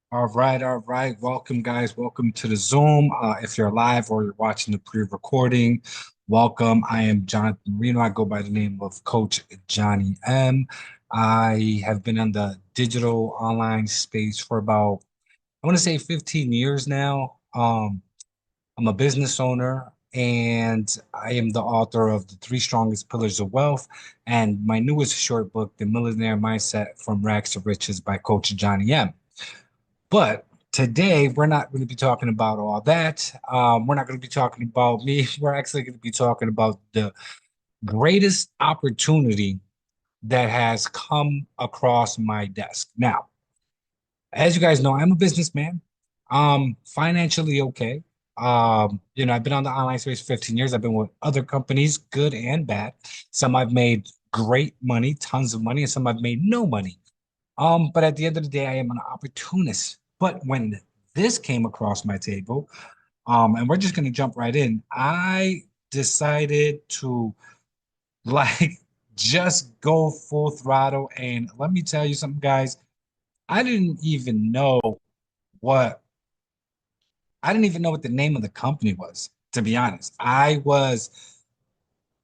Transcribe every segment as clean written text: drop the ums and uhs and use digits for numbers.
All right, all right. Welcome, guys. Welcome to the Zoom. If you're live or you're watching the pre-recording, welcome. I am Jonathan Reno. I go by the name of Coach Johnny M. I have been in the digital online space for about, I want to say 15 years now. I'm a business owner and I am the author of The Three Strongest Pillars of Wealth and my newest short book, The Millionaire Mindset from Rags to Riches by Coach Johnny M. But today, we're not going to be talking about all that. We're not going to be talking about me. We're actually going to be talking about the greatest opportunity that has come across my desk. Now, as you guys know, I'm a businessman. Financially okay. I've been on the online space for 15 years. I've been with other companies, good and bad. Some I've made great money, tons of money, and some I've made no money. But at the end of the day, I am an opportunist. But when this came across my table, and we're just gonna jump right in, I decided to like just go full throttle. And let me tell you something, guys. I didn't even know what I didn't even know what the name of the company was, to be honest. I was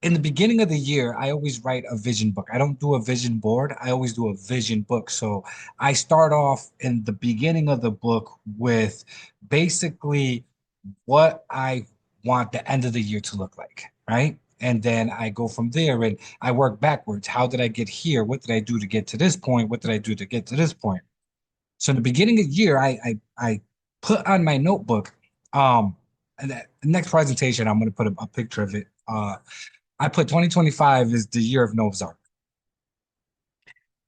in the beginning of the year, I always write a vision book. I don't do a vision board. I always do a vision book. So I start off in the beginning of the book with basically what I want the end of the year to look like, right? And then I go from there and I work backwards. How did I get here? What did I do to get to this point? What did I do to get to this point? So in the beginning of the year, I put on my notebook, and the next presentation, I'm going to put a picture of it. I put 2025 is the year of Noah's Ark.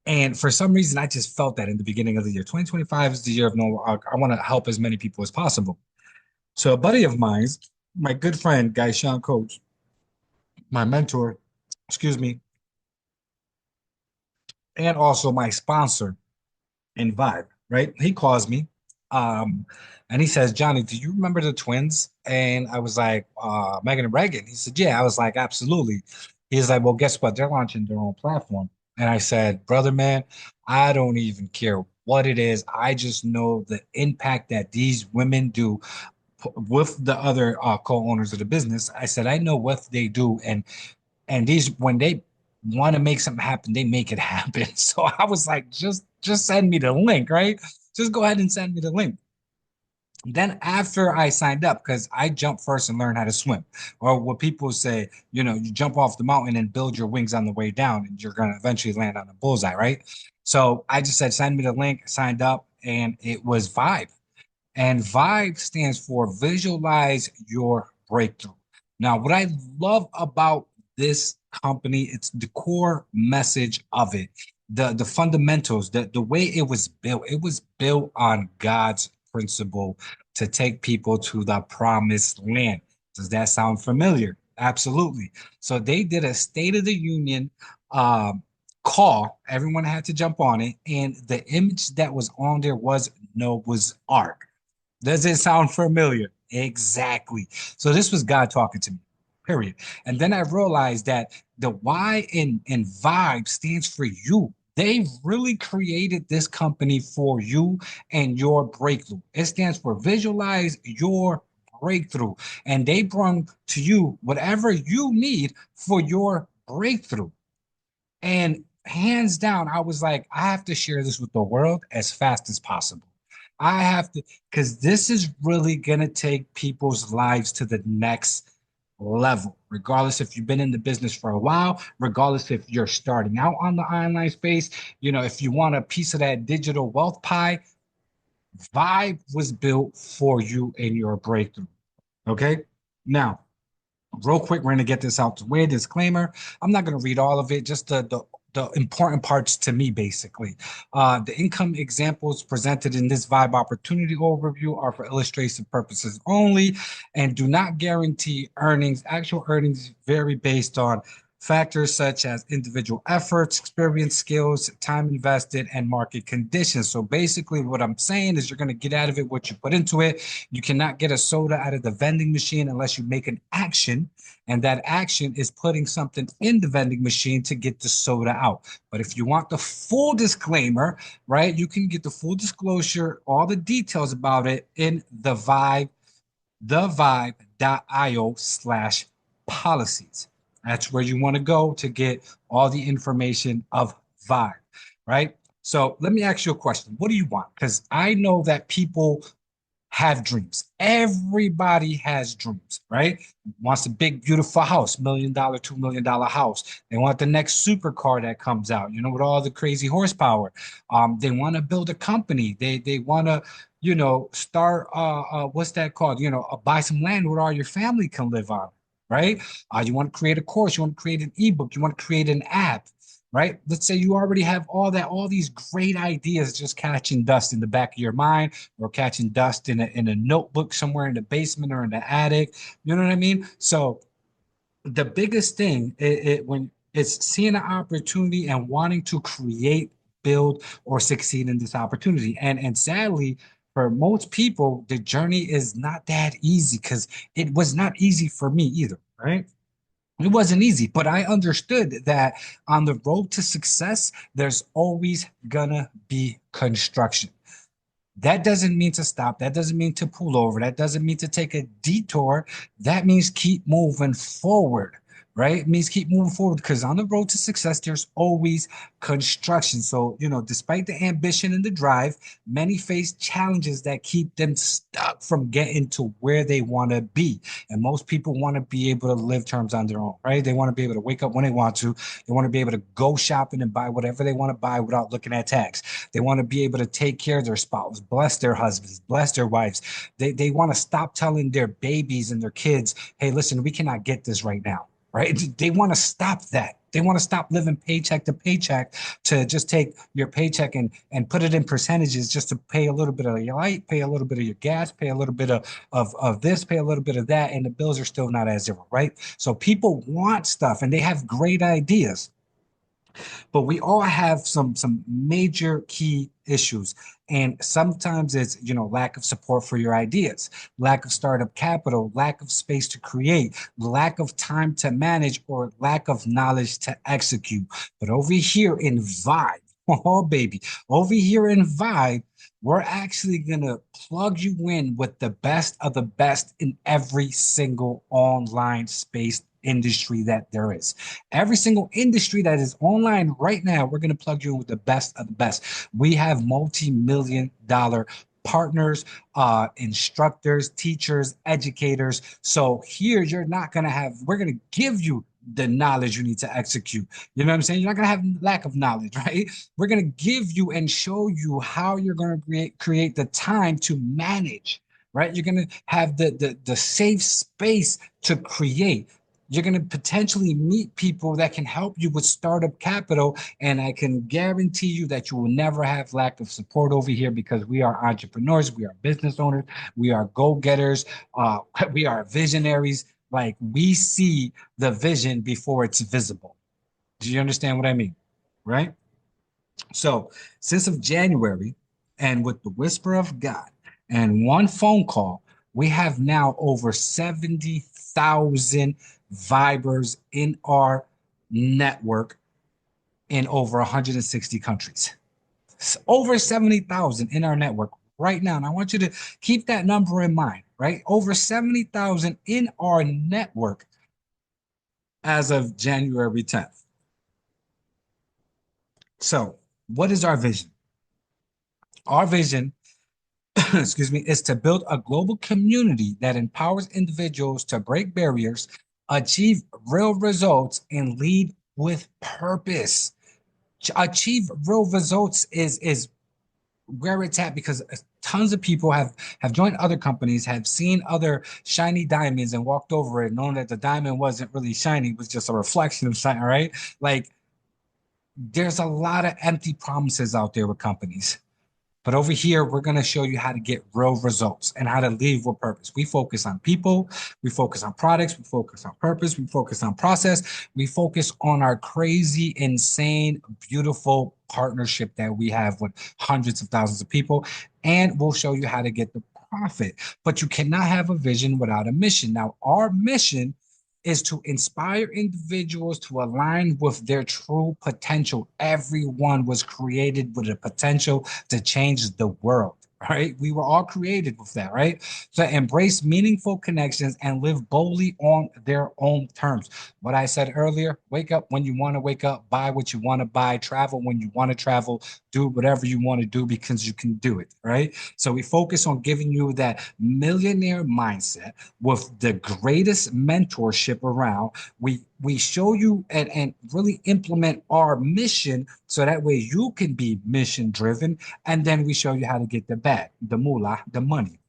And for some reason, I just felt that in the beginning of the year. 2025 is the year of Noah's Ark. I want to help as many people as possible. So a buddy of mine, my good friend, Guy Sean Coach, my mentor, excuse me, and also my sponsor in Vibe, right? He calls me um, and he says, Johnny, do you remember the twins? And I was like, Megan and Reagan. He said, yeah. I was like, absolutely. He's like, well, guess what? They're launching their own platform. And I said, brother, man, I don't even care what it is. I just know the impact that these women do with the other co-owners of the business. I said, I know what they do, and these when they want to make something happen, they make it happen. So I was like, just send me the link, right? Just go ahead and send me the link. Then after I signed up, because I jumped first and learned how to swim, or what people say, you jump off the mountain and build your wings on the way down, and you're gonna eventually land on a bullseye, right? So I just said, send me the link, signed up, and it was Vibe. And VYB stands for Visualize Your Breakthrough. Now, what I love about this company, it's the core message of it, the fundamentals, the way it was built. It was built on God's principle to take people to the promised land. Does that sound familiar? Absolutely. So they did a State of the Union um, call. Everyone had to jump on it, and the image that was on there was Noah's Ark. Does it sound familiar? Exactly. So this was God talking to me, period. And then I realized that the Y in Vibe stands for you. They really created this company for you and your breakthrough. It stands for visualize your breakthrough. And they bring to you whatever you need for your breakthrough. And hands down, I was like, I have to share this with the world as fast as possible. I have to, because this is really going to take people's lives to the next level, regardless if you've been in the business for a while, regardless if you're starting out on the online space. If you want a piece of that digital wealth pie, Vibe was built for you in your breakthrough. Okay. Now, real quick, we're going to get this out the way. Disclaimer: I'm not going to read all of it, just the important parts to me, basically. The income examples presented in this Vibe opportunity overview are for illustration purposes only and do not guarantee earnings. Actual earnings vary based on factors such as individual efforts, experience, skills, time invested, and market conditions. So basically, what I'm saying is you're going to get out of it what you put into it. You cannot get a soda out of the vending machine unless you make an action. And that action is putting something in the vending machine to get the soda out. But if you want the full disclaimer, right, you can get the full disclosure, all the details about it in thevibe.io/policies. That's where you want to go to get all the information of Vibe, right? So let me ask you a question. What do you want? Because I know that people have dreams. Everybody has dreams, right? Wants a big, beautiful house, $1 million, $2 million house. They want the next supercar that comes out, with all the crazy horsepower. They want to build a company. They want to, start what's that called? Buy some land where all your family can live on, right? You want to create a course, you want to create an ebook, you want to create an app, right? Let's say you already have all these great ideas just catching dust in the back of your mind or catching dust in a notebook somewhere in the basement or in the attic. You know what I mean? So the biggest thing when it's seeing an opportunity and wanting to create, build, or succeed in this opportunity. And sadly, for most people, the journey is not that easy because it was not easy for me either, right? It wasn't easy, but I understood that on the road to success, there's always gonna be construction. That doesn't mean to stop. That doesn't mean to pull over. That doesn't mean to take a detour. That means keep moving forward, right? It means keep moving forward because on the road to success, there's always construction. So, despite the ambition and the drive, many face challenges that keep them stuck from getting to where they want to be. And most people want to be able to live terms on their own, right? They want to be able to wake up when they want to. They want to be able to go shopping and buy whatever they want to buy without looking at tax. They want to be able to take care of their spouse, bless their husbands, bless their wives. They want to stop telling their babies and their kids, hey, listen, we cannot get this right now, right? They want to stop that. They want to stop living paycheck to paycheck to just take your paycheck and put it in percentages just to pay a little bit of your light, pay a little bit of your gas, pay a little bit of this, pay a little bit of that, and the bills are still not at zero, right? So people want stuff and they have great ideas, but we all have some major key issues, and sometimes it's lack of support for your ideas, lack of startup capital, lack of space to create, lack of time to manage, or lack of knowledge to execute. But over here in Vibe, oh baby, over here in Vibe, we're actually gonna plug you in with the best of the best in every single online space industry that there is. Every single industry that is online right now, we're going to plug you in with the best of the best. We have multi-million-dollar partners, instructors, teachers, educators. So here you're not going to have, we're going to give you the knowledge you need to execute. You know what I'm saying? You're not going to have lack of knowledge, right? We're going to give you and show you how you're going to create the time to manage, right? You're going to have the safe space to create. You're going to potentially meet people that can help you with startup capital. And I can guarantee you that you will never have lack of support over here because we are entrepreneurs, we are business owners, we are go-getters, we are visionaries. Like we see the vision before it's visible. Do you understand what I mean? Right? So, since of January, and with the whisper of God and one phone call, we have now over 70,000 Vibers in our network in over 160 countries. It's over 70,000 in our network right now. And I want you to keep that number in mind, right? Over 70,000 in our network as of January 10th. So, what is our vision? Our vision, excuse me, is to build a global community that empowers individuals to break barriers, achieve real results, and lead with purpose. Achieve real results is where it's at because tons of people have joined other companies, have seen other shiny diamonds and walked over it, knowing that the diamond wasn't really shiny, it was just a reflection of shine, right? Like there's a lot of empty promises out there with companies. But over here, we're going to show you how to get real results and how to leave with purpose. We focus on people, we focus on products, we focus on purpose, we focus on process, we focus on our crazy, insane, beautiful partnership that we have with hundreds of thousands of people. And we'll show you how to get the profit. But you cannot have a vision without a mission. Now, our mission is to inspire individuals to align with their true potential. Everyone was created with a potential to change the world, right? We were all created with that, right? So embrace meaningful connections and live boldly on their own terms. What I said earlier, wake up when you want to wake up, buy what you want to buy, travel when you want to travel, do whatever you want to do because you can do it, right? So we focus on giving you that millionaire mindset with the greatest mentorship around. We show you and really implement our mission so that way you can be mission driven. And then we show you how to get the bag, the moolah, the money,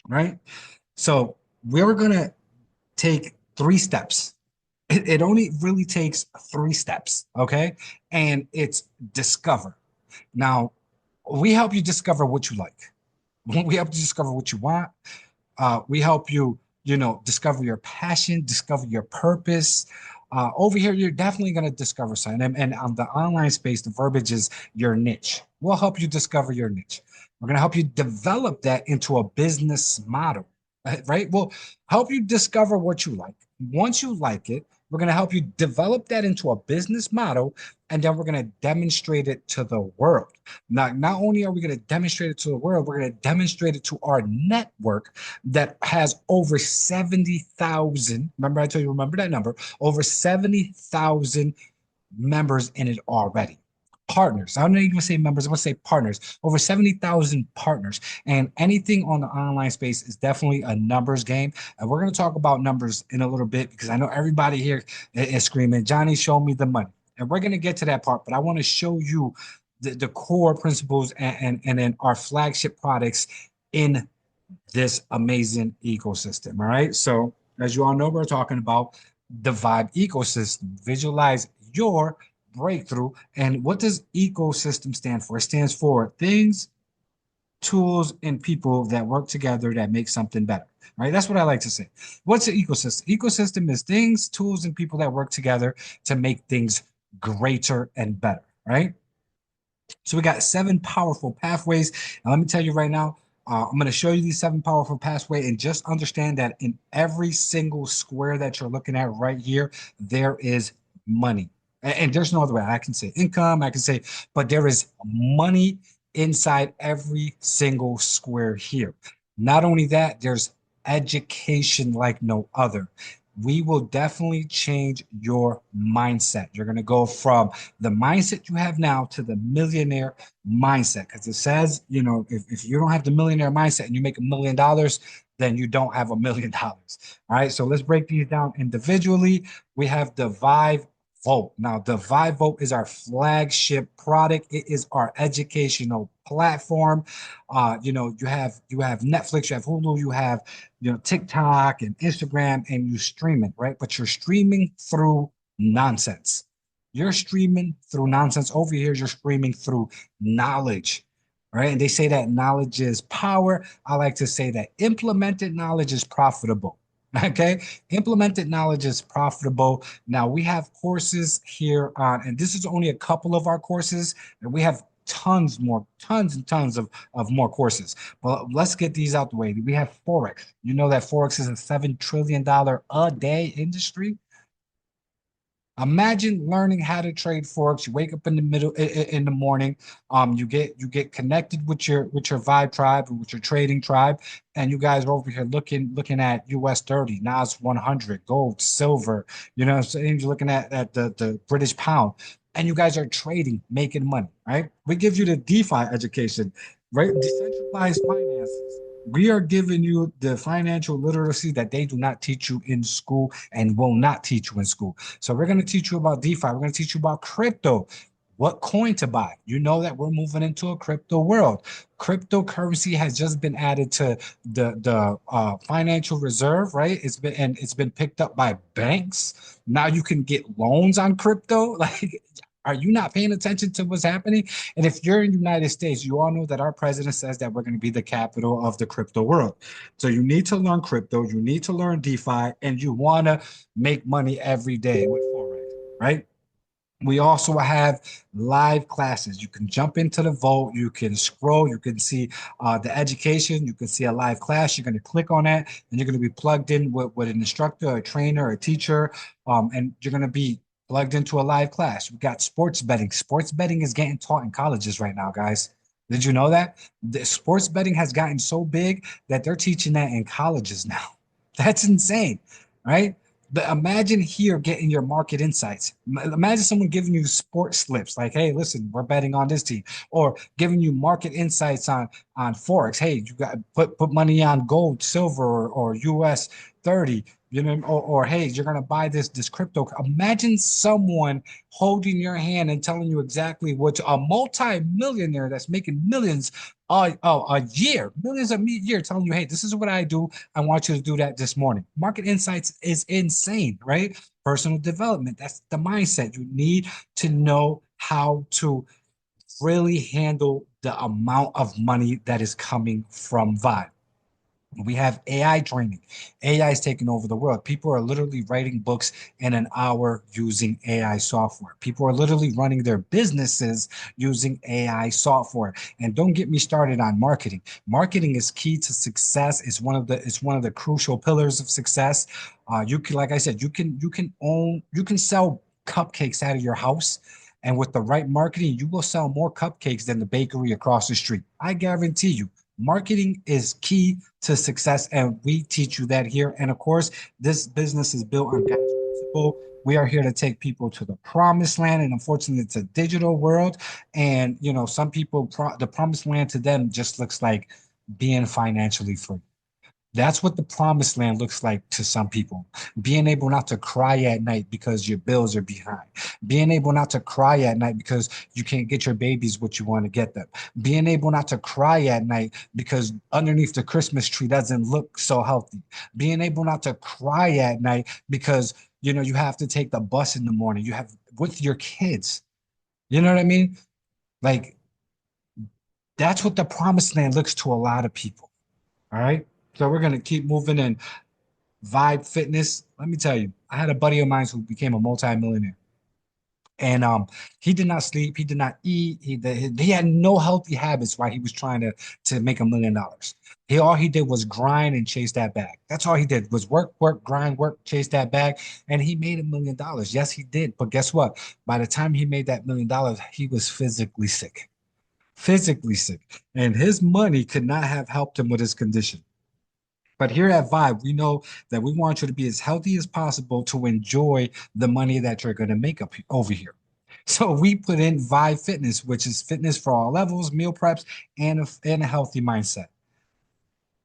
right? So we're gonna take 3 steps. It only really takes 3 steps, okay? And it's discover. Now, we help you discover what you like. We help you discover what you want. We help you, discover your passion, discover your purpose. Over here, you're definitely going to discover something. And on the online space, the verbiage is your niche. We'll help you discover your niche. We're going to help you develop that into a business model, right? We'll help you discover what you like. Once you like it, we're going to help you develop that into a business model, and then we're going to demonstrate it to the world. Now, not only are we going to demonstrate it to the world, we're going to demonstrate it to our network that has over 70,000. Remember, I told you, remember that number, over 70,000 members in it already. Partners. I don't even say members, I'm going to say partners. Over 70,000 partners. And anything on the online space is definitely a numbers game. And we're going to talk about numbers in a little bit because I know everybody here is screaming, Johnny, show me the money. And we're going to get to that part, but I want to show you the core principles and then our flagship products in this amazing ecosystem. All right. So, as you all know, we're talking about the Vibe ecosystem. Visualize your breakthrough. And what does ecosystem stand for? It stands for things, tools, and people that work together that make something better. Right? That's what I like to say. What's an ecosystem? Ecosystem is things, tools, and people that work together to make things greater and better. Right? So we got 7 powerful pathways. And let me tell you right now, I'm going to show you these 7 powerful pathways and just understand that in every single square that you're looking at right here, there is money. And there's no other way. I can say income, I can say, but there is money inside every single square here. Not only that, there's education like no other. We will definitely change your mindset. You're going to go from the mindset you have now to the millionaire mindset. Because it says, if you don't have the millionaire mindset and you make $1 million, then you don't have $1 million. All right. So let's break these down individually. We have the Vibe Vote. Now, the Vibe Vote is our flagship product. It is our educational platform. You have Netflix, you have Hulu, you have TikTok and Instagram, and you stream it, right? But you're streaming through nonsense. You're streaming through nonsense. Over here, you're streaming through knowledge, right? And they say that knowledge is power. I like to say that implemented knowledge is profitable. Okay, implemented knowledge is profitable. Now we have courses here on, and this is only a couple of our courses, and we have tons more, tons and tons of more courses. But let's get these out the way. We have Forex. You know that Forex is a $7 trillion a day industry. Imagine learning how to trade forex. You wake up in the middle in the morning. You get connected with your Vibe tribe and with your trading tribe, and you guys are over here looking at US 30, NAS 100, gold, silver. So you're looking at the British pound, and you guys are trading, making money. Right? We give you the DeFi education, right? Decentralized finances. We are giving you the financial literacy that they do not teach you in school and will not teach you in school. So we're going to teach you about DeFi. We're going to teach you about crypto, what coin to buy. You know that we're moving into a crypto world. Cryptocurrency has just been added to the financial reserve, right? It's been picked up by banks. Now you can get loans on crypto. Like Are you not paying attention to what's happening? And if you're in the United States, you all know that our president says that we're going to be the capital of the crypto world. So you need to learn crypto, you need to learn DeFi, and you want to make money every day with Forex, right? We also have live classes. You can jump into the vault, you can scroll, you can see the education, you can see a live class. You're going to click on that, and you're going to be plugged in with an instructor, a trainer, a teacher, and you're going to be plugged into a live class. We got sports betting. Sports betting is getting taught in colleges right now, guys. Did you know that? The sports betting has gotten so big that they're teaching that in colleges now. That's insane, right? But imagine here getting your market insights. Imagine someone giving you sports slips like, hey, listen, we're betting on this team, or giving you market insights on Forex. Hey, you got put money on gold, silver, or US 30, you know, or hey, you're gonna buy this crypto. Imagine someone holding your hand and telling you exactly what a multi-millionaire that's making millions a year, millions a year, telling you, hey, this is what I do. I want you to do that this morning. Market insights is insane, right? Personal development, that's the mindset. You need to know how to really handle the amount of money that is coming from VYB. We have AI training. AI is taking over the world. People are literally writing books in an hour using AI software. People are literally running their businesses using AI software. And don't get me started on marketing. Marketing is key to success. It's one of the crucial pillars of success. You can, like I said, you can sell cupcakes out of your house. And with the right marketing, you will sell more cupcakes than the bakery across the street. I guarantee you. Marketing is key to success, and we teach you that here. And of course, this business is built on God's principle. We are here to take people to the promised land, and unfortunately, it's a digital world. And some people, the promised land to them just looks like being financially free. That's what the promised land looks like to some people. Being able not to cry at night because your bills are behind. Being able not to cry at night because you can't get your babies what you want to get them. Being able not to cry at night because underneath the Christmas tree doesn't look so healthy. Being able not to cry at night because you have to take the bus in the morning. You have with your kids. You know what I mean? Like that's what the promised land looks to a lot of people. All right. So we're gonna keep moving in VYB Fitness. Let me tell you, I had a buddy of mine who became a multimillionaire, and he did not sleep, he did not eat, he had no healthy habits while he was trying to make $1 million. All he did was grind and chase that bag. That's all he did was work, work, grind, work, chase that bag, and he made $1 million. Yes, he did. But guess what? By the time he made that $1 million, he was physically sick, and his money could not have helped him with his condition. But here at VYB, we know that we want you to be as healthy as possible to enjoy the money that you're going to make up over here. So we put in VYB Fitness, which is fitness for all levels, meal preps, and a healthy mindset.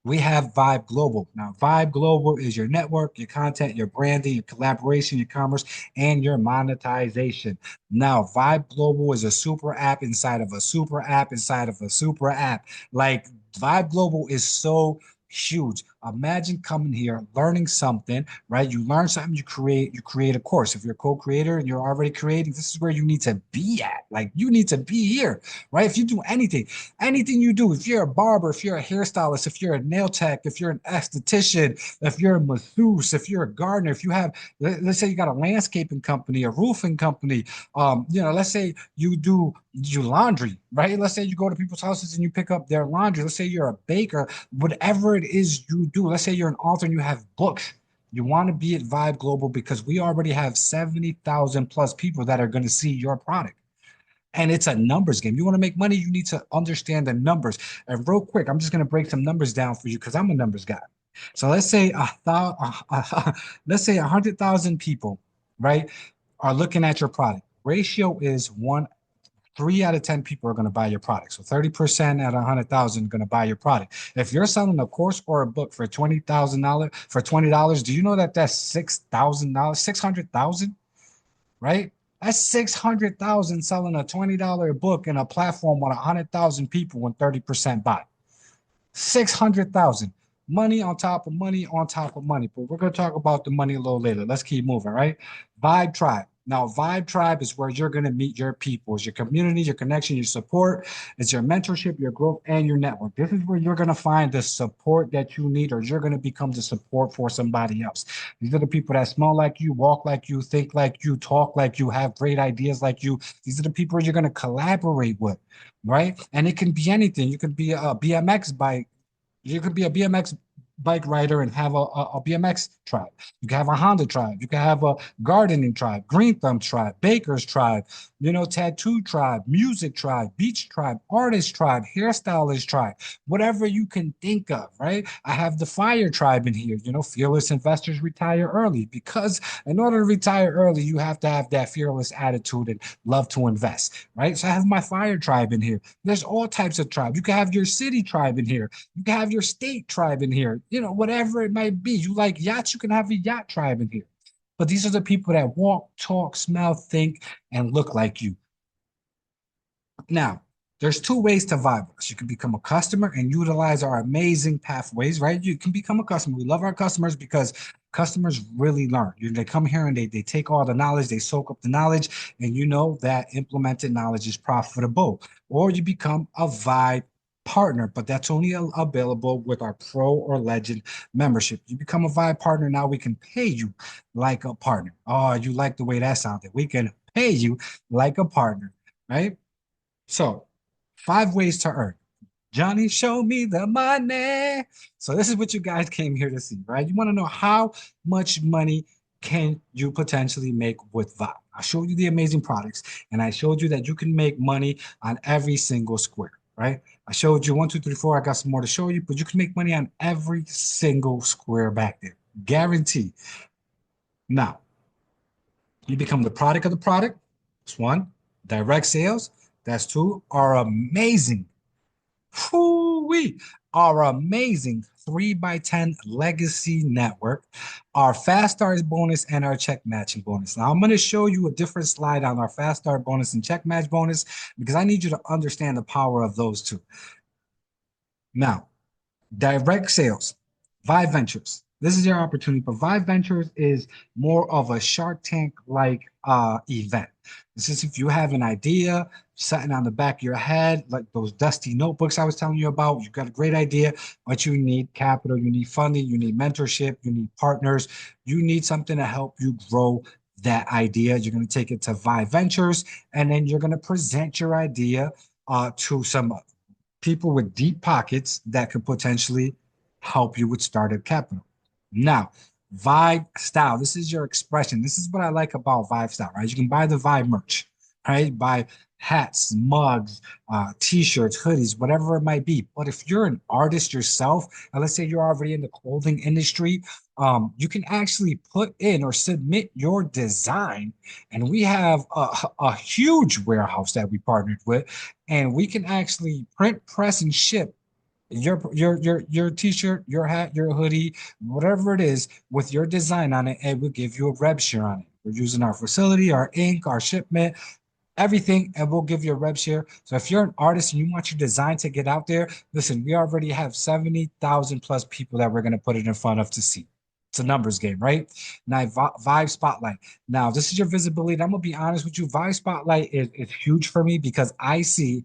We have VYB Global. Now, VYB Global is your network, your content, your branding, your collaboration, your commerce, and your monetization. Now, VYB Global is a super app inside of a super app inside of a super app. Like, VYB Global is so huge. Imagine coming here, learning something, right? You learn something, you create a course. If you're a co-creator and you're already creating, this is where you need to be at. Like you need to be here, right? If you do anything you do, if you're a barber, if you're a hairstylist, if you're a nail tech, if you're an esthetician, if you're a masseuse, if you're a gardener, if you have, let's say you got a landscaping company, a roofing company, let's say you laundry, right? Let's say you go to people's houses and you pick up their laundry. Let's say you're a baker, whatever it is you do. Let's say you're an author and you have books. You want to be at VYB Global because we already have 70,000 plus people that are going to see your product. And it's a numbers game. You want to make money, you need to understand the numbers. And real quick, I'm just going to break some numbers down for you because I'm a numbers guy. So let's say 100,000 people, right, are looking at your product. Ratio is 3 out of 10 people are going to buy your product. So 30% at 100,000 are going to buy your product. If you're selling a course or a book for $20,000, do you know that that's $6,000, 600,000, right? That's 600,000 selling a $20 book in a platform with 100,000 people when 30% buy. 600,000. Money on top of money on top of money. But we're going to talk about the money a little later. Let's keep moving, right? VYB Tribe. Now, Vibe Tribe is where you're going to meet your people, it's your community, your connection, your support, it's your mentorship, your growth, and your network. This is where you're going to find the support that you need, or you're going to become the support for somebody else. These are the people that smell like you, walk like you, think like you, talk like you, have great ideas like you. These are the people you're going to collaborate with, right? And it can be anything. You could be a BMX bike, you could be a BMX bike rider and have a BMX tribe. You can have a Honda tribe. You can have a gardening tribe, green thumb tribe, baker's tribe, tattoo tribe, music tribe, beach tribe, artist tribe, hairstylist tribe, whatever you can think of, right? I have the fire tribe in here. Fearless investors retire early because in order to retire early, you have to have that fearless attitude and love to invest, right? So I have my fire tribe in here. There's all types of tribes. You can have your city tribe in here. You can have your state tribe in here, whatever it might be. You like yachts, you can have a yacht tribe in here. But these are the people that walk, talk, smell, think, and look like you. Now, there's two ways to vibe with us. You can become a customer and utilize our amazing pathways, right? You can become a customer. We love our customers because customers really learn. They come here and they take all the knowledge, they soak up the knowledge, and you know that implemented knowledge is profitable. Or you become a vibe partner, but that's only available with our pro or legend membership. You become a vibe partner, now we can pay you like a partner. Oh, you like the way that sounded. We can pay you like a partner, right? So, 5 ways to earn. Johnny, show me the money. So, this is what you guys came here to see, right? You want to know how much money can you potentially make with VOD. I showed you the amazing products, and I showed you that you can make money on every single square, right? I showed you one, two, three, four. I got some more to show you, but you can make money on every single square back there. Guaranteed. Now, you become the product of the product. That's one. Direct sales. That's two. Our amazing, whoo-wee, our amazing 3x10 legacy network, our fast stars bonus, and our check matching bonus. Now, I'm going to show you a different slide on our fast start bonus and check match bonus because I need you to understand the power of those two. Now, direct sales, Vive Ventures. This is your opportunity, but Vive Ventures is more of a Shark Tank like event. This is if you have an idea sitting on the back of your head, like those dusty notebooks I was telling you about. You've got a great idea, but you need capital, you need funding, you need mentorship, you need partners, you need something to help you grow that idea. You're going to take it to Vive Ventures, and then you're going to present your idea to some people with deep pockets that could potentially help you with startup capital. Now, Vibe Style. This is your expression. This is what I like about Vibe Style, right? You can buy the Vibe merch, right? Buy hats, mugs, t-shirts, hoodies, whatever it might be. But if you're an artist yourself, and let's say you're already in the clothing industry, you can actually put in or submit your design. And we have a huge warehouse that we partnered with, and we can actually print, press, and ship your t-shirt, your hat, your hoodie, whatever it is, with your design on it, and we'll give you a rev share on it. We're using our facility, our ink, our shipment, everything, and we'll give you a rev share. So if you're an artist and you want your design to get out there, listen, we already have 70,000 plus people that we're going to put it in front of to see. It's a numbers game, right? Now, Vibe Spotlight. Now, this is your visibility. I'm gonna be honest with you. Vibe Spotlight is huge for me because I see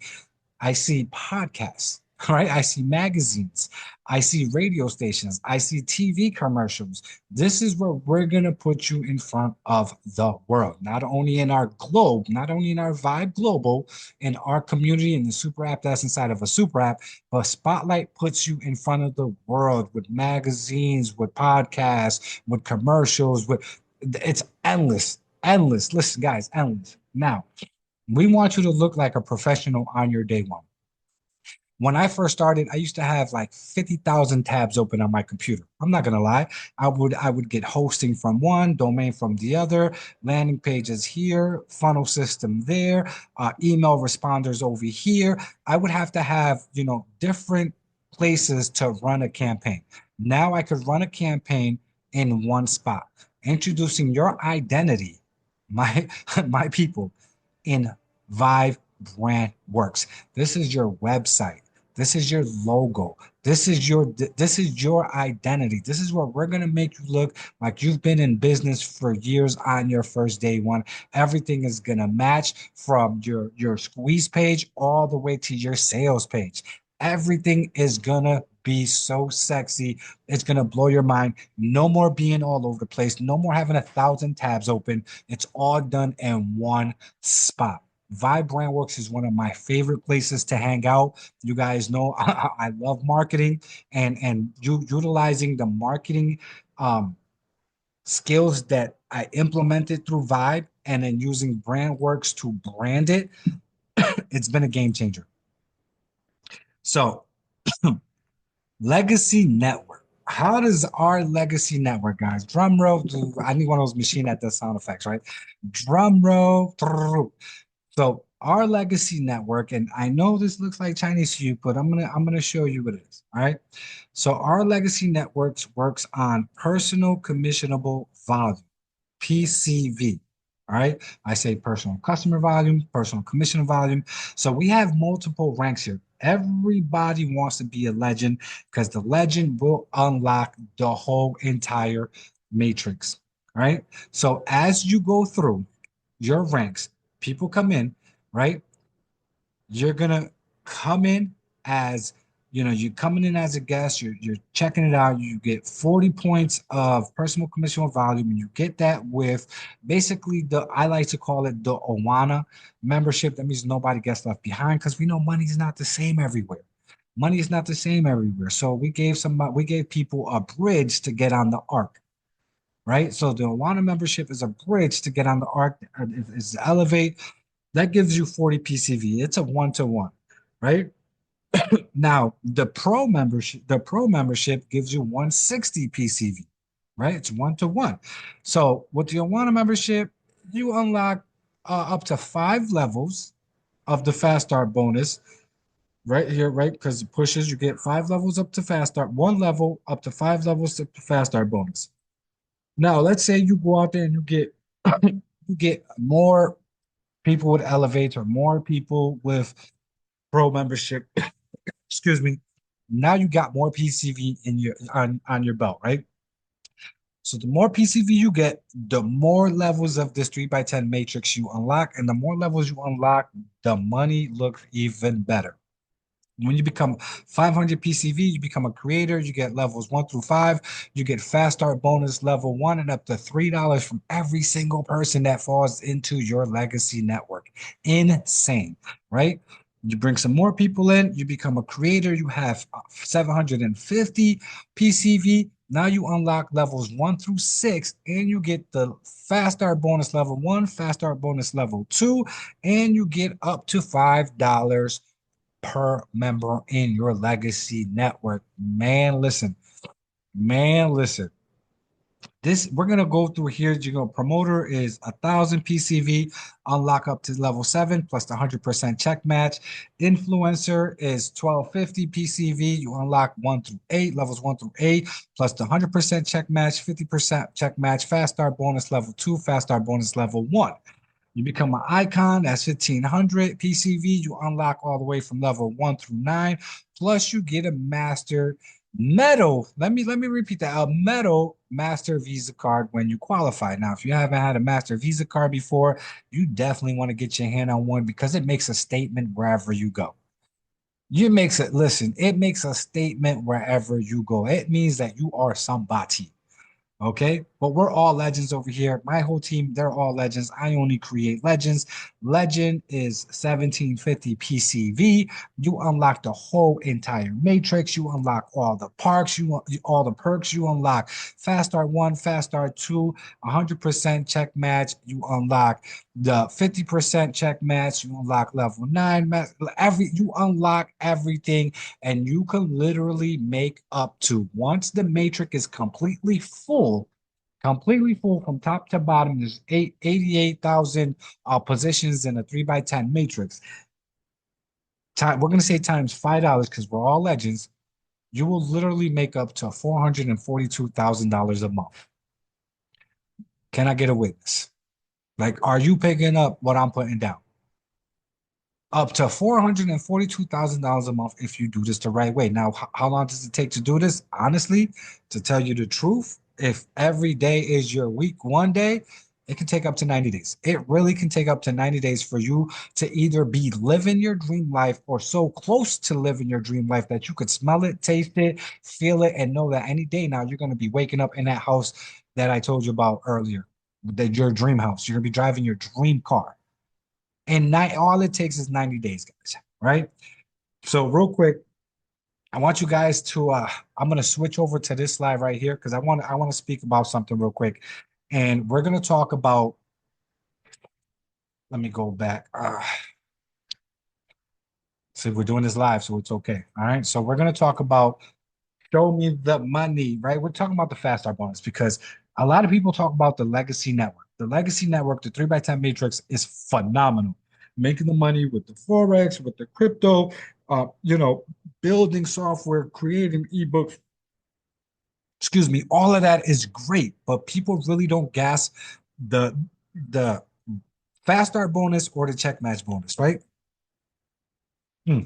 podcasts, right? I see magazines, I see radio stations, I see TV commercials. This is where we're going to put you in front of the world, not only in our globe, not only in our Vibe Global, in our community, in the super app that's inside of a super app, but Spotlight puts you in front of the world with magazines, with podcasts, with commercials, with it's endless, endless. Listen, guys, endless. Now, we want you to look like a professional on your day one. When I first started, I used to have like 50,000 tabs open on my computer. I'm not gonna lie. I would get hosting from one, domain from the other, landing pages here, funnel system there, email responders over here. I would have to have, different places to run a campaign. Now I could run a campaign in one spot, introducing your identity, my my people, in Vive Brand Works. This is your website. This is your logo. This is your identity. This is where we're gonna make you look like you've been in business for years on your first day one. Everything is gonna match from your squeeze page all the way to your sales page. Everything is gonna be so sexy. It's gonna blow your mind. No more being all over the place. No more having 1,000 tabs open. It's all done in one spot. Vibe Brandworks is one of my favorite places to hang out. You guys know I love marketing and utilizing the marketing um, skills that I implemented through Vibe and then using Brandworks to brand it. It's been a game changer. So, Legacy Network. How does our legacy network, guys? Drum roll. I need one of those machine that does sound effects, right? Drum roll. So our legacy network, and I know this looks like Chinese to you, but I'm gonna show you what it is. All right. So our legacy networks works on personal commissionable volume, PCV. All right. I say personal customer volume, personal commission volume. So we have multiple ranks here. Everybody wants to be a legend because the legend will unlock the whole entire matrix. All right. So as you go through your ranks, people come in, right? You're gonna come in as you're coming in as a guest, you're checking it out, you get 40 points of personal commission volume, and you get that with basically the I like to call it the Awana membership. That means nobody gets left behind because we know money's not the same everywhere. Money is not the same everywhere. So we gave people a bridge to get on the arc, right? So the Awana membership is a bridge to get on the arc, is Elevate. That gives you 40 PCV. It's a one-to-one, right? Now, the pro membership gives you 160 PCV, right? It's one-to-one. So with the Awana membership, you unlock up to 5 levels of the fast start bonus right here, right? Because it pushes, you get 5 levels up to fast start, 1 level up to 5 levels to fast start bonus. Now, let's say you go out there and you get you get more people with Elevate or more people with pro membership. Excuse me. Now you got more PCV in your on your belt, right? So the more PCV you get, the more levels of this 3x10 matrix you unlock, and the more levels you unlock, the money looks even better. When you become 500 PCV, you become a creator. You get levels 1 through 5. You get fast start bonus level 1 and up to $3 from every single person that falls into your legacy network. Insane, right? You bring some more people in, you become a creator. You have 750 PCV. Now you unlock levels 1 through 6, and you get the fast start bonus level 1, fast start bonus level 2, and you get up to $5 per member in your legacy network. Man, listen. This we're gonna go through here. You know, promoter is 1,000 PCV, unlock up to level 7 plus the 100% check match. Influencer is 1,250 PCV. You unlock 1 through 8, levels 1 through 8, plus the 100% check match, 50% check match, fast start bonus level 2, fast start bonus level 1. You become an icon. That's 1,500 PCV. You unlock all the way from level 1 through 9. Plus, you get a master metal. Let me repeat that. A metal master Visa card when you qualify. Now, if you haven't had a master Visa card before, you definitely want to get your hand on one because it makes a statement wherever you go. It makes a statement wherever you go. It means that you are somebody. Okay, but we're all legends over here. My whole team, they're all legends. I only create legends. Legend is 1750 PCV. You unlock the whole entire matrix. You unlock all the parks. All the perks. You unlock Fast Start 1, Fast Start 2, 100% check match. You unlock the 50% check match. You unlock level 9. You unlock everything, and you can literally make up to once the matrix is completely full from top to bottom. There's 88,000 positions in a 3x10 matrix. We're going to say times $5 because we're all legends. You will literally make up to $442,000 a month. Can I get a witness? Like, are you picking up what I'm putting down? up to $442,000 a month if you do this the right way. Now, how long does it take to do this? Honestly, to tell you the truth, if every day is your week one day, it can take up to 90 days. It really can take up to 90 days for you to either be living your dream life or so close to living your dream life that you could smell it, taste it, feel it, and know that any day now you're going to be waking up in that house that I told you about earlier, that your dream house. You're going to be driving your dream car. And night, all it takes is 90 days, guys. Right. So, real quick, I want you guys to I'm gonna switch over to this slide right here because I want to speak about something real quick. And we're gonna talk about, let me go back. See, we're doing this live, so it's okay. All right. So we're gonna talk about show me the money, right? We're talking about the fast start bonus because a lot of people talk about the legacy network. The legacy network, the 3x10 matrix is phenomenal. Making the money with the Forex, with the crypto, building software, creating ebooks, excuse me, all of that is great, but people really don't gas the the fast start bonus or the check match bonus, right? Hmm.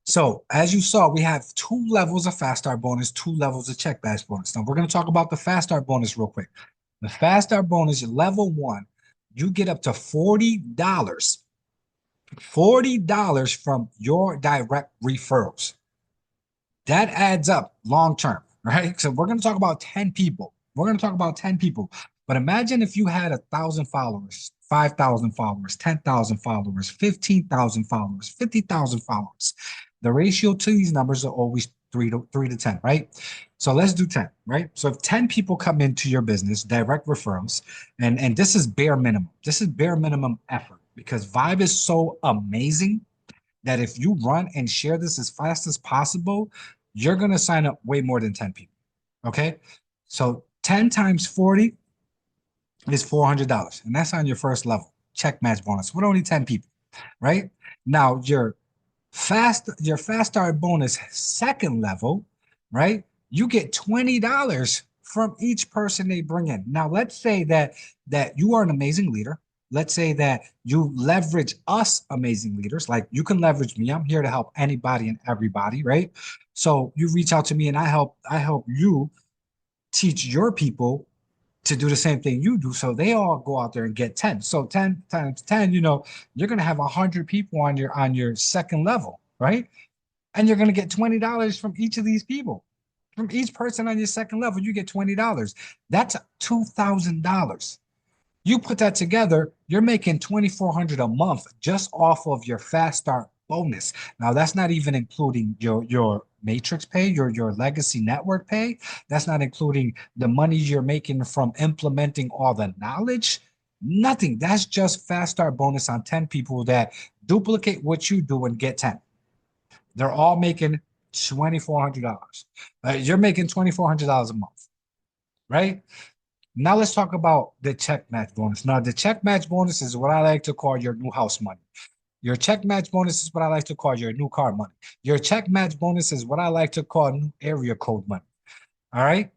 So as you saw, we have two levels of fast start bonus, two levels of check bash bonus. Now we're going to talk about the fast start bonus real quick. The fast start bonus level one, you get up to $40, $40 from your direct referrals. That adds up long term, right? So we're going to talk about 10 people. We're going to talk about 10 people. But imagine if you had 1,000 followers, 5,000 followers, 10,000 followers, 15,000 followers, 50,000 followers. The ratio to these numbers are always 3 to 10, right? So let's do 10, right? So if 10 people come into your business, direct referrals, and this is bare minimum. This is bare minimum effort because Vibe is so amazing that if you run and share this as fast as possible, you're going to sign up way more than 10 people. Okay. So 10 times 40 is $400. And that's on your first level check match bonus with only 10 people, right? Now, your fast start bonus second level, right? You get $20 from each person they bring in. Now, let's say that you are an amazing leader. Let's say that you leverage us amazing leaders. Like you can leverage me. I'm here to help anybody and everybody, right? So you reach out to me and I help you teach your people to do the same thing you do. So they all go out there and get 10. So 10 times 10, you're gonna have 100 people on your second level, right? And you're gonna get $20 from each of these people. From each person on your second level, you get $20. That's $2,000. You put that together, you're making 2,400 a month just off of your fast start bonus. Now that's not even including your matrix pay, your legacy network pay. That's not including the money you're making from implementing all the knowledge. Nothing. That's just fast start bonus on 10 people that duplicate what you do and get 10. They're all making $2,400. You're making $2,400 a month, right? Now let's talk about the check match bonus. Now, the check match bonus is what I like to call your new house money. Your check match bonus is what I like to call your new car money. Your check match bonus is what I like to call new area code money. All right.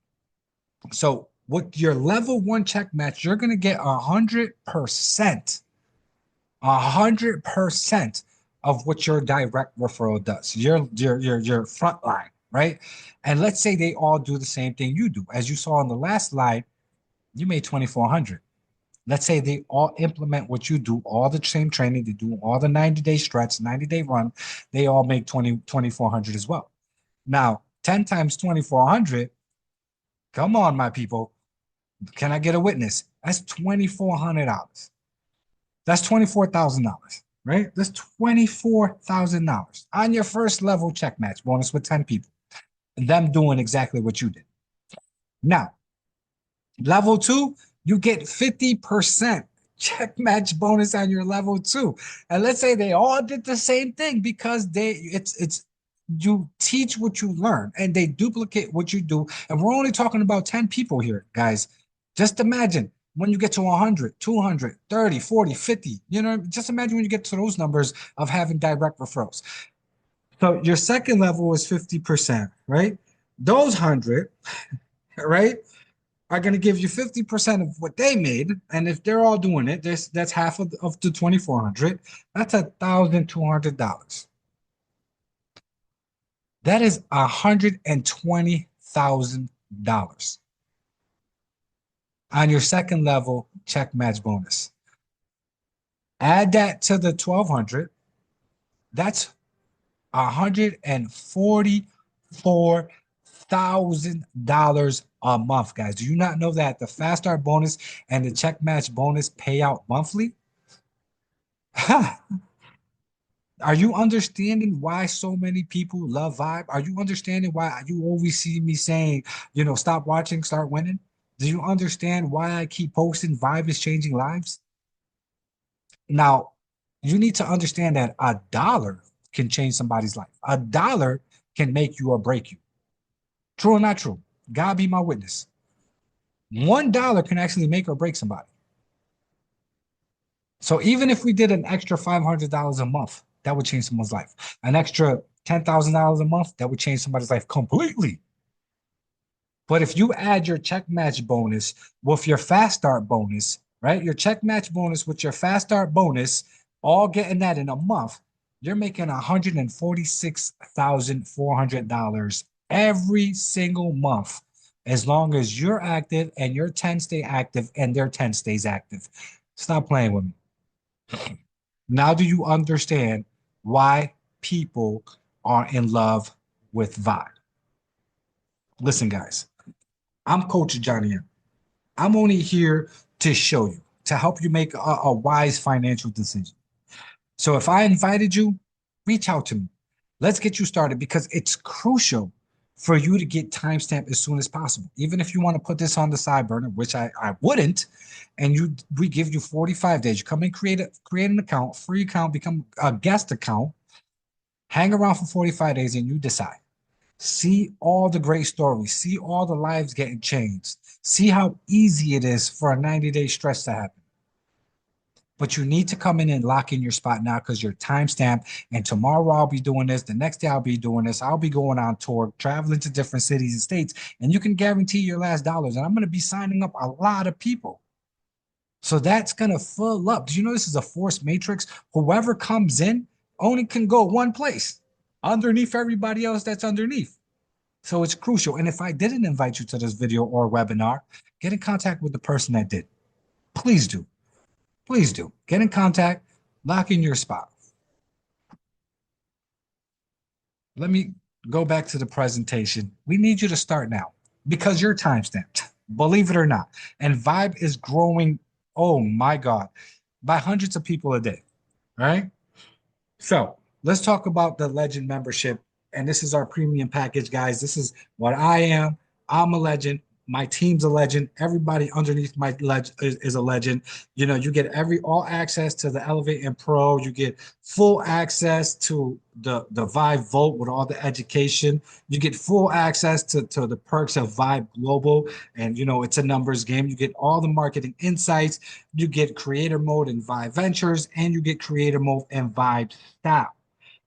So with your level one check match, you're gonna get 100%, 100% of what your direct referral does. Your front line, right? And let's say they all do the same thing you do. As you saw on the last slide, you made 2,400. Let's say they all implement what you do, all the same training, they do all the 90-day stretch, 90-day run, they all make 2,400 as well. Now, 10 times 2,400, come on, my people. Can I get a witness? That's $2,400. That's $24,000, right? That's $24,000 on your first level check match bonus with 10 people, them doing exactly what you did. Now, level two, you get 50% check match bonus on your level two. And let's say they all did the same thing because it's you teach what you learn and they duplicate what you do. And we're only talking about 10 people here, guys. Just imagine when you get to 100, 200, 30, 40, 50, just imagine when you get to those numbers of having direct referrals. So your second level is 50%, right? Those 100, right? are going to give you 50% of what they made. And if they're all doing it, that's half of the 2,400. That's $1,200. That is $120,000 on your second level check match bonus. Add that to the 1,200. That's $144,000 a month, guys. Do you not know that the fast start bonus and the check match bonus pay out monthly? Are you understanding why so many people love Vibe? Are you understanding why you always see me saying, stop watching, start winning? Do you understand why I keep posting Vibe is changing lives? Now, you need to understand that a dollar can change somebody's life. A dollar can make you or break you. True or not true? God be my witness. $1 can actually make or break somebody. So even if we did an extra $500 a month, that would change someone's life. An extra $10,000 a month, that would change somebody's life completely. But if you add your check match bonus with your fast start bonus, right? Your check match bonus with your fast start bonus, all getting that in a month, you're making $146,400 every single month, as long as you're active and your 10 stay active and their 10 stays active. Stop playing with me. Now, do you understand why people are in love with Vibe? Listen, guys, I'm Coach Johnny M. I'm only here to show you, to help you make a wise financial decision. So if I invited you, reach out to me. Let's get you started because it's crucial for you to get timestamp as soon as possible. Even if you want to put this on the side burner, which I wouldn't, and we give you 45 days. You come and create an account, free account, become a guest account, hang around for 45 days, and you decide. See all the great stories, see all the lives getting changed, see how easy it is for a 90-day stretch to happen. But you need to come in and lock in your spot now because you're timestamped. And tomorrow I'll be doing this. The next day I'll be doing this. I'll be going on tour, traveling to different cities and states. And you can guarantee your last dollars. And I'm going to be signing up a lot of people. So that's going to fill up. Do you know this is a force matrix? Whoever comes in only can go one place underneath everybody else that's underneath. So it's crucial. And if I didn't invite you to this video or webinar, get in contact with the person that did. Please do. Please do. Get in contact, lock in your spot. Let me go back to the presentation. We need you to start now because you're timestamped, believe it or not. And Vibe is growing, oh my God, by hundreds of people a day, right? So let's talk about the Legend membership. And this is our premium package, guys. This is what I am. I'm a legend. My team's a legend. Everybody underneath my is a legend. You get all access to the Elevate and Pro. You get full access to the Vibe Vault with all the education. You get full access to the perks of Vibe Global. And it's a numbers game. You get all the marketing insights. You get creator mode in Vibe Ventures, and you get creator mode in Vibe Style.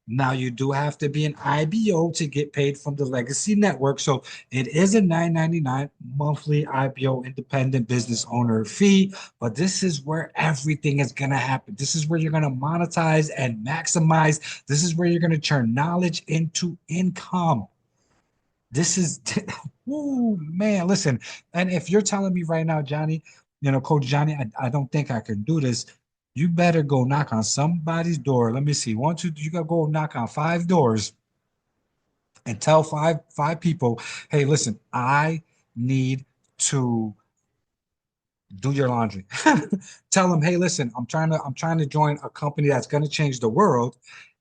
Now, you do have to be an IBO to get paid from the Legacy Network. So it is a $9.99 monthly IBO independent business owner fee. But this is where everything is going to happen. This is where you're going to monetize and maximize. This is where you're going to turn knowledge into income. This is, oh man, listen. And if you're telling me right now, Johnny, Coach Johnny, I don't think I can do this. You better go knock on somebody's door. Let me see. One, two, you gotta go knock on 5 doors and tell five people, hey, listen, I need to do your laundry. Tell them, hey, listen, I'm trying to join a company that's gonna change the world,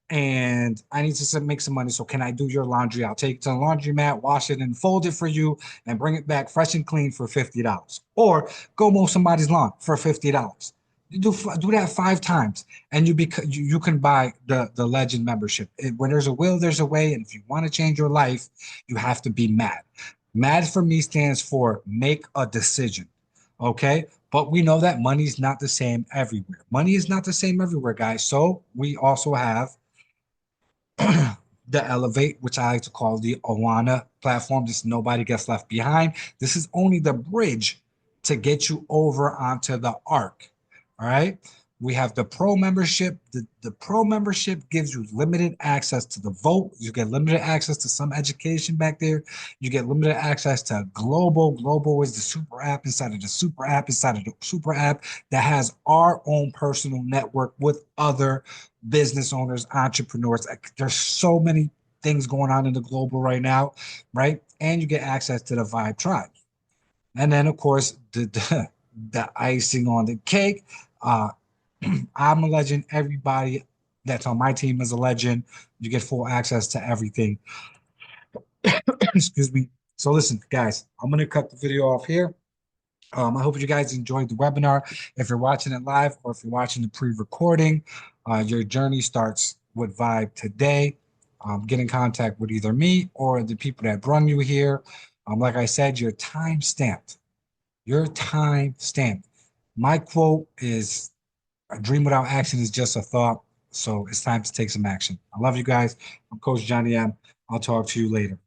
and I need to make some money. So can I do your laundry? I'll take it to the laundromat, wash it, and fold it for you, and bring it back fresh and clean for $50. Or go mow somebody's lawn for $50. You do that 5 times, and you can buy the Legend membership. When there's a will, there's a way. And if you want to change your life, you have to be mad. Mad for me stands for make a decision. Okay. But we know that money is not the same everywhere. Money is not the same everywhere, guys. So we also have the Elevate, which I like to call the Alana platform. Just nobody gets left behind. This is only the bridge to get you over onto the arc. All right. We have the pro membership. The pro membership gives you limited access to the vote. You get limited access to some education back there. You get limited access to Global. Global is the super app inside of the super app inside of the super app that has our own personal network with other business owners, entrepreneurs. There's so many things going on in the global right now, right? And you get access to the Vibe Tribe. And then, of course, the icing on the cake. Uh, I'm a legend. Everybody that's on my team is a legend. You get full access to everything. Excuse me. So listen, guys, I'm gonna cut the video off here. I hope you guys enjoyed the webinar. If you're watching it live or if you're watching the pre-recording, your journey starts with Vibe today. Get in contact with either me or the people that brought you here. Like I said, you're time stamped. Your time stamped. My quote is a dream without action is just a thought. So it's time to take some action. I love you guys. I'm Coach Johnny M. I'll talk to you later.